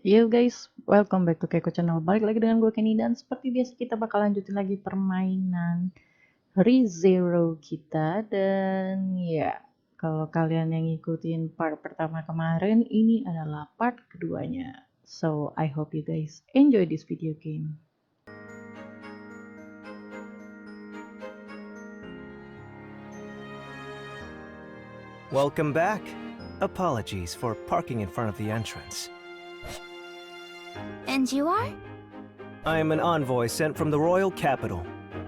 Yo guys, welcome back to KEKO channel. Balik lagi dengan gue Kenny dan seperti biasa kita bakal lanjutin lagi permainan ReZero kita dan ya kalau kalian yang ngikutin part pertama kemarin ini adalah part keduanya. So I hope you guys enjoy this video game. Welcome back. Apologies for parking in front of the entrance. And you are? I am an envoy sent from the royal capital.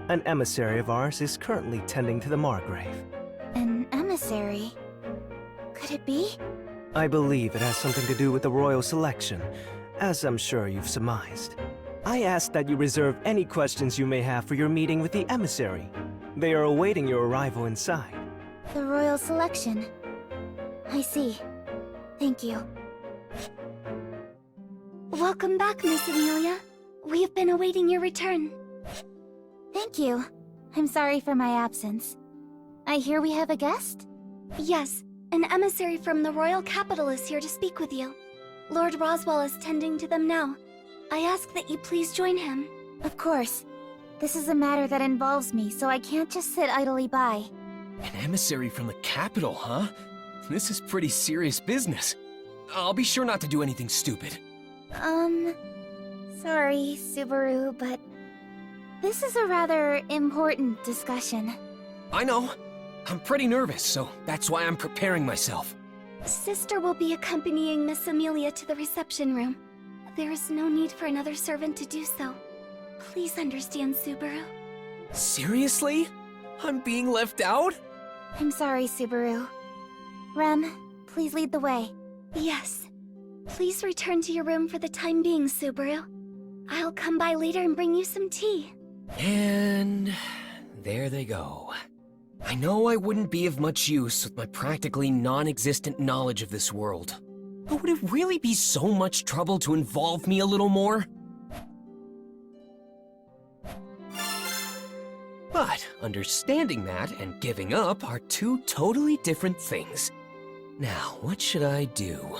An emissary of ours is currently tending to the Margrave. An emissary? Could it be? I believe it has something to do with the royal selection, as I'm sure you've surmised. I ask that you reserve any questions you may have for your meeting with the emissary. They are awaiting your arrival inside. The royal selection. I see. Thank you. Welcome back, Miss Emilia. We have been awaiting your return. Thank you. I'm sorry for my absence. I hear we have a guest? Yes, an emissary from the royal capital is here to speak with you. Lord Roswell is tending to them now. I ask that you please join him. Of course. This is a matter that involves me, so I can't just sit idly by. An emissary from the capital, huh? This is pretty serious business. I'll be sure not to do anything stupid. Sorry, Subaru, but this is a rather important discussion. I know. I'm pretty nervous, so that's why I'm preparing myself. Sister will be accompanying Miss Emilia to the reception room. There is no need for another servant to do so. Please understand, Subaru. Seriously? I'm being left out? I'm sorry, Subaru. Rem, please lead the way. Yes. Please return to your room for the time being, Subaru. I'll come by later and bring you some tea. And there they go. I know I wouldn't be of much use with my practically non-existent knowledge of this world. But would it really be so much trouble to involve me a little more? But understanding that and giving up are two totally different things. Now, what should I do?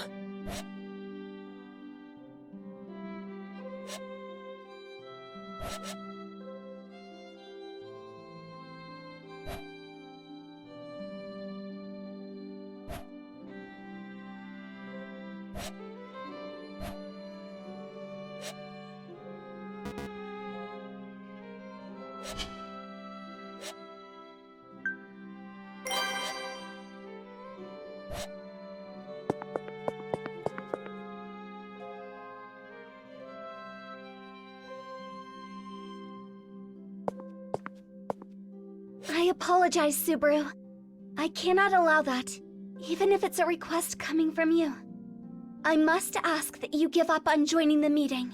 I apologize, Subaru. I cannot allow that, even if it's a request coming from you. I must ask that you give up on joining the meeting.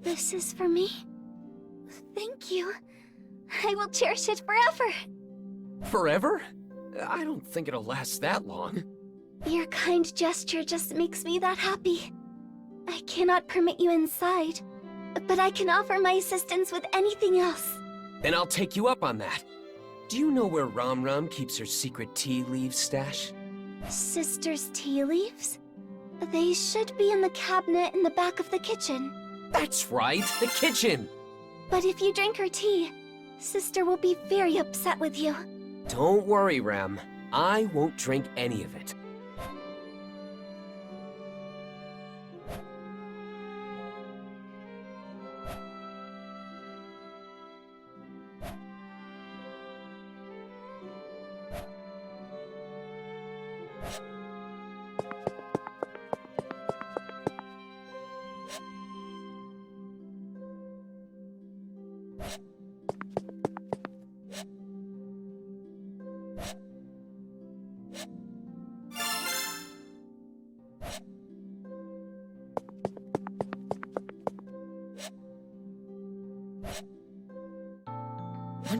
This is for me? Thank you. I will cherish it forever. Forever? I don't think it'll last that long. Your kind gesture just makes me that happy. I cannot permit you inside, but I can offer my assistance with anything else. Then I'll take you up on that. Do you know where Ram keeps her secret tea leaves stash? Sister's tea leaves? They should be in the cabinet in the back of the kitchen. That's right, the kitchen! But if you drink her tea, Sister will be very upset with you. Don't worry, Ram. I won't drink any of it.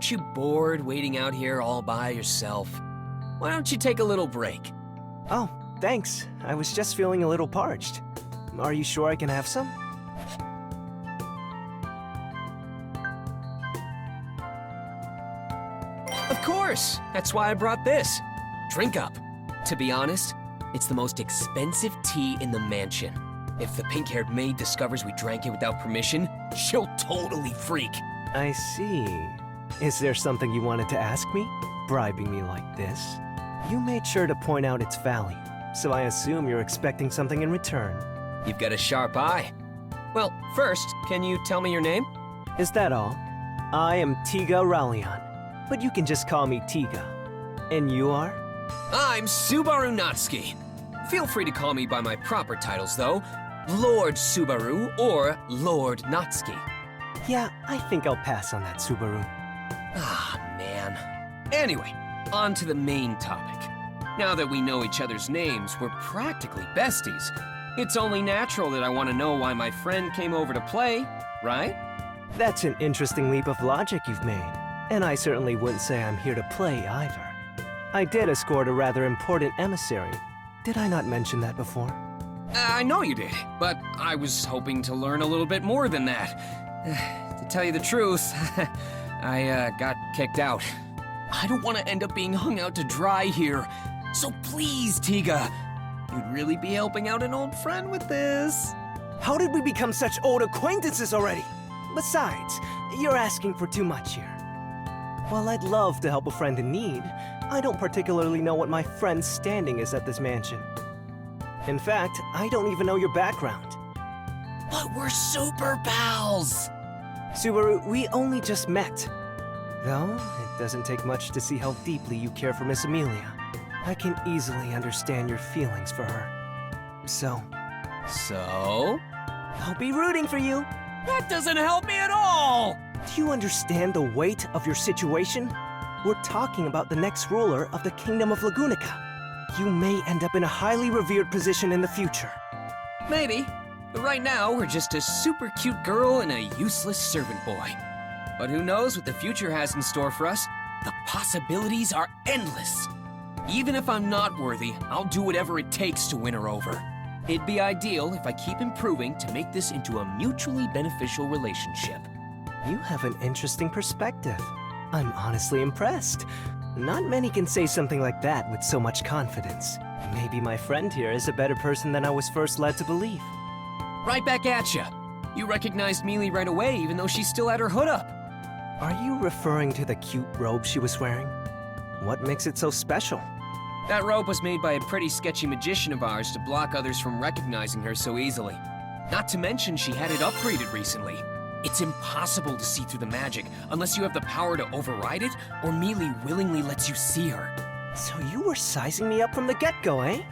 Aren't you bored waiting out here all by yourself? Why don't you take a little break? Oh, thanks. I was just feeling a little parched. Are you sure I can have some? Of course! That's why I brought this. Drink up. To be honest, it's the most expensive tea in the mansion. If the pink-haired maid discovers we drank it without permission, she'll totally freak. I see. Is there something you wanted to ask me? Bribing me like this? You made sure to point out its value, so I assume you're expecting something in return. You've got a sharp eye. Well, first, can you tell me your name? Is that all? I am Tiga Ralion, but you can just call me Tiga. And you are? I'm Subaru Natsuki. Feel free to call me by my proper titles, though. Lord Subaru or Lord Natsuki. Yeah, I think I'll pass on that, Subaru. Ah, man. Anyway, on to the main topic. Now that we know each other's names, we're practically besties. It's only natural that I want to know why my friend came over to play, right? That's an interesting leap of logic you've made, and I certainly wouldn't say I'm here to play either. I did escort a rather important emissary. Did I not mention that before? I know you did, but I was hoping to learn a little bit more than that. To tell you the truth, I got kicked out. I don't want to end up being hung out to dry here. So please, Tiga, you'd really be helping out an old friend with this. How did we become such old acquaintances already? Besides, you're asking for too much here. While I'd love to help a friend in need, I don't particularly know what my friend's standing is at this mansion. In fact, I don't even know your background. But we're super pals! Subaru, we only just met. Though, it doesn't take much to see how deeply you care for Miss Emilia. I can easily understand your feelings for her. So, I'll be rooting for you. That doesn't help me at all! Do you understand the weight of your situation? We're talking about the next ruler of the Kingdom of Lagunica. You may end up in a highly revered position in the future. Maybe. But right now, we're just a super cute girl and a useless servant boy. But who knows what the future has in store for us? The possibilities are endless. Even if I'm not worthy, I'll do whatever it takes to win her over. It'd be ideal if I keep improving to make this into a mutually beneficial relationship. You have an interesting perspective. I'm honestly impressed. Not many can say something like that with so much confidence. Maybe my friend here is a better person than I was first led to believe. Right back at ya. You recognized Mealy right away, even though she still had her hood up. Are you referring to the cute robe she was wearing? What makes it so special? That robe was made by a pretty sketchy magician of ours to block others from recognizing her so easily. Not to mention she had it upgraded recently. It's impossible to see through the magic unless you have the power to override it, or Mealy willingly lets you see her. So you were sizing me up from the get-go, eh?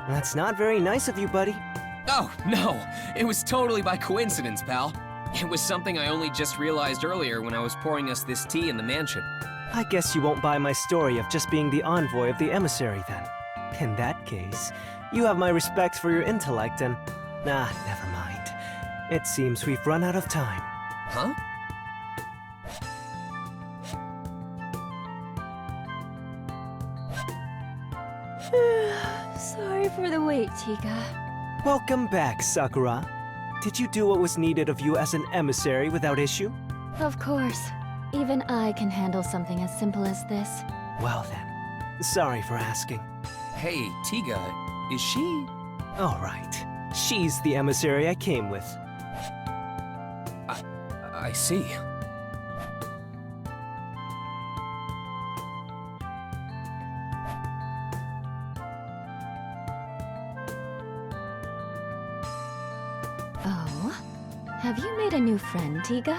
That's not very nice of you, buddy. Oh, no. It was totally by coincidence, pal. It was something I only just realized earlier when I was pouring us this tea in the mansion. I guess you won't buy my story of just being the envoy of the emissary, then. In that case, you have my respect for your intellect and... Nah, never mind. It seems we've run out of time. Huh? Sorry for the wait, Tiga. Welcome back, Sakura. Did you do what was needed of you as an emissary without issue? Of course. Even I can handle something as simple as this. Well then, sorry for asking. Hey, Tiga, is she... All right, she's the emissary I came with. I see. Oh? Have you made a new friend, Tiga?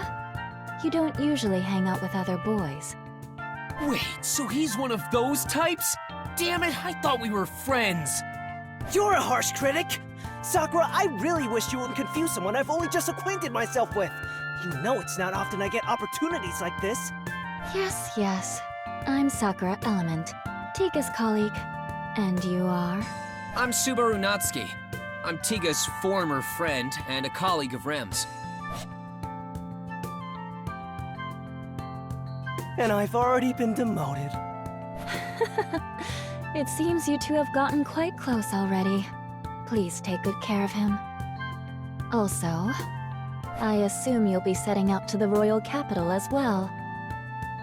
You don't usually hang out with other boys. Wait, so he's one of those types? Damn it, I thought we were friends. You're a harsh critic! Sakura, I really wish you wouldn't confuse someone I've only just acquainted myself with. You know it's not often I get opportunities like this. Yes. I'm Sakura Element, Tiga's colleague. And you are? I'm Subaru Natsuki. I'm Tiga's former friend and a colleague of Rem's. and I've already been demoted. It seems you two have gotten quite close already. Please take good care of him. Also, I assume you'll be setting out to the royal capital as well.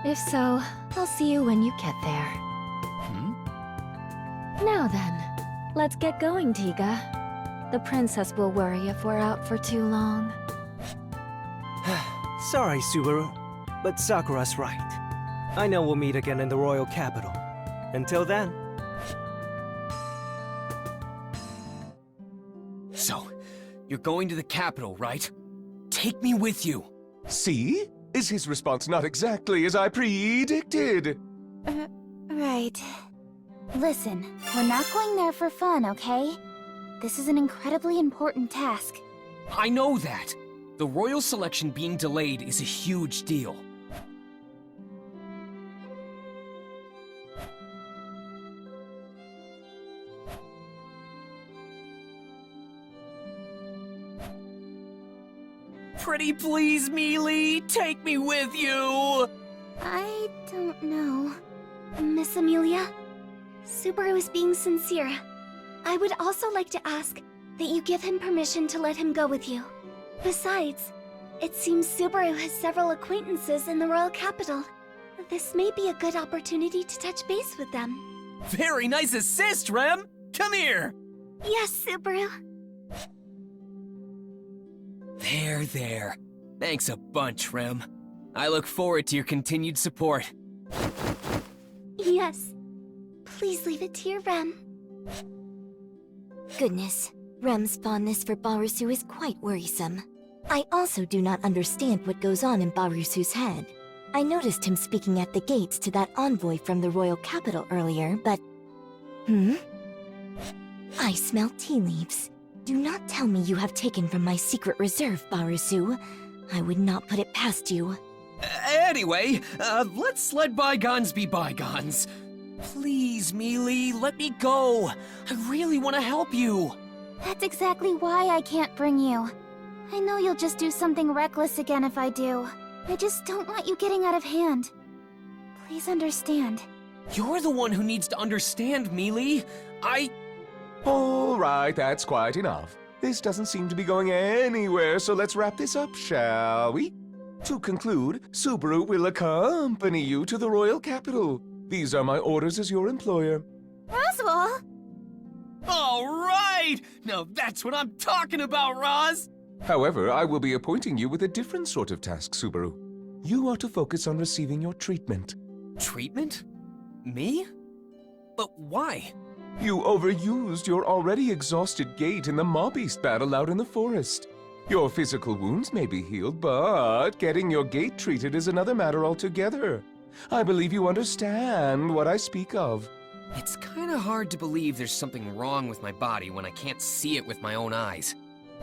If so, I'll see you when you get there. Now then, let's get going, Tiga. The princess will worry if we're out for too long. Sorry, Subaru, but Sakura's right. I know we'll meet again in the royal capital. Until then. So, you're going to the capital, right? Take me with you. See? Is his response not exactly as I predicted? Right. Listen, we're not going there for fun, okay? This is an incredibly important task. I know that. The royal selection being delayed is a huge deal. Pretty please, Mealy, take me with you! I don't know. Miss Emilia? Subaru is being sincere. I would also like to ask that you give him permission to let him go with you. Besides, it seems Subaru has several acquaintances in the royal capital. This may be a good opportunity to touch base with them. Very nice assist, Rem! Come here! Yes, Subaru. There. Thanks a bunch, Rem. I look forward to your continued support. Yes. Please leave it to your Rem. Goodness, Rem's fondness for Barusu is quite worrisome. I also do not understand what goes on in Barusu's head. I noticed him speaking at the gates to that envoy from the royal capital earlier, but... I smell tea leaves. Do not tell me you have taken from my secret reserve, Barusu. I would not put it past you. Anyway, let's let bygones be bygones. Please, Mealy, let me go. I really want to help you. That's exactly why I can't bring you. I know you'll just do something reckless again if I do. I just don't want you getting out of hand. Please understand. You're the one who needs to understand, Mealy. All right, that's quite enough. This doesn't seem to be going anywhere, so let's wrap this up, shall we? To conclude, Subaru will accompany you to the royal capital. These are my orders as your employer. Roswell! All right! Now that's what I'm talking about, Roz! However, I will be appointing you with a different sort of task, Subaru. You are to focus on receiving your treatment. Treatment? Me? But why? You overused your already exhausted gait in the mob-beast battle out in the forest. Your physical wounds may be healed, but getting your gait treated is another matter altogether. I believe you understand what I speak of. It's kinda hard to believe there's something wrong with my body when I can't see it with my own eyes.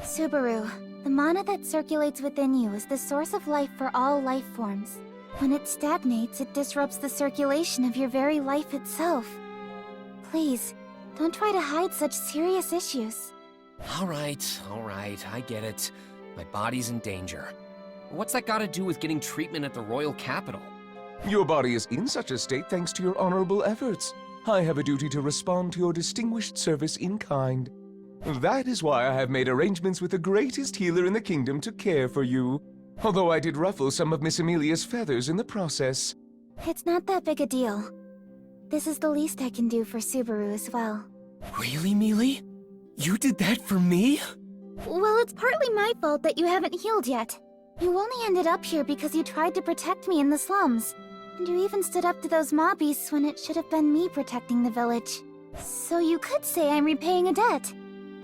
Subaru, the mana that circulates within you is the source of life for all life forms. When it stagnates, it disrupts the circulation of your very life itself. Please, don't try to hide such serious issues. All right, I get it. My body's in danger. What's that gotta do with getting treatment at the royal capital? Your body is in such a state thanks to your honorable efforts. I have a duty to respond to your distinguished service in kind. That is why I have made arrangements with the greatest healer in the kingdom to care for you. Although I did ruffle some of Miss Emilia's feathers in the process. It's not that big a deal. This is the least I can do for Subaru as well. Really, Mealy? You did that for me? Well, it's partly my fault that you haven't healed yet. You only ended up here because you tried to protect me in the slums. And you even stood up to those mob beasts when it should have been me protecting the village. So you could say I'm repaying a debt.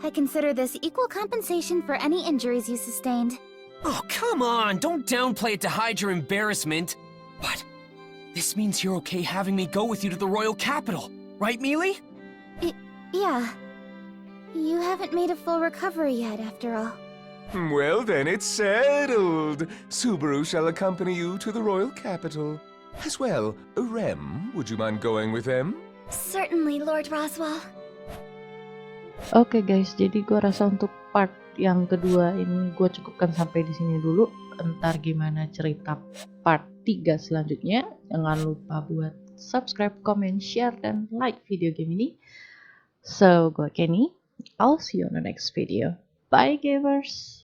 I consider this equal compensation for any injuries you sustained. Oh, come on! Don't downplay it to hide your embarrassment. But this means you're okay having me go with you to the royal capital, right, Mealy? Yeah. You haven't made a full recovery yet, after all. Well then, it's settled. Subaru shall accompany you to the royal capital. As well, Rem, would you mind going with them? Certainly, Lord Roswell. Oke guys, jadi gue rasa untuk part yang kedua ini gue cukupkan sampai di sini dulu. entar gimana cerita part 3 selanjutnya. Jangan lupa buat subscribe, comment, share, dan like video game ini. So, gue Kenny. I'll see you on the next video. Bye, gamers!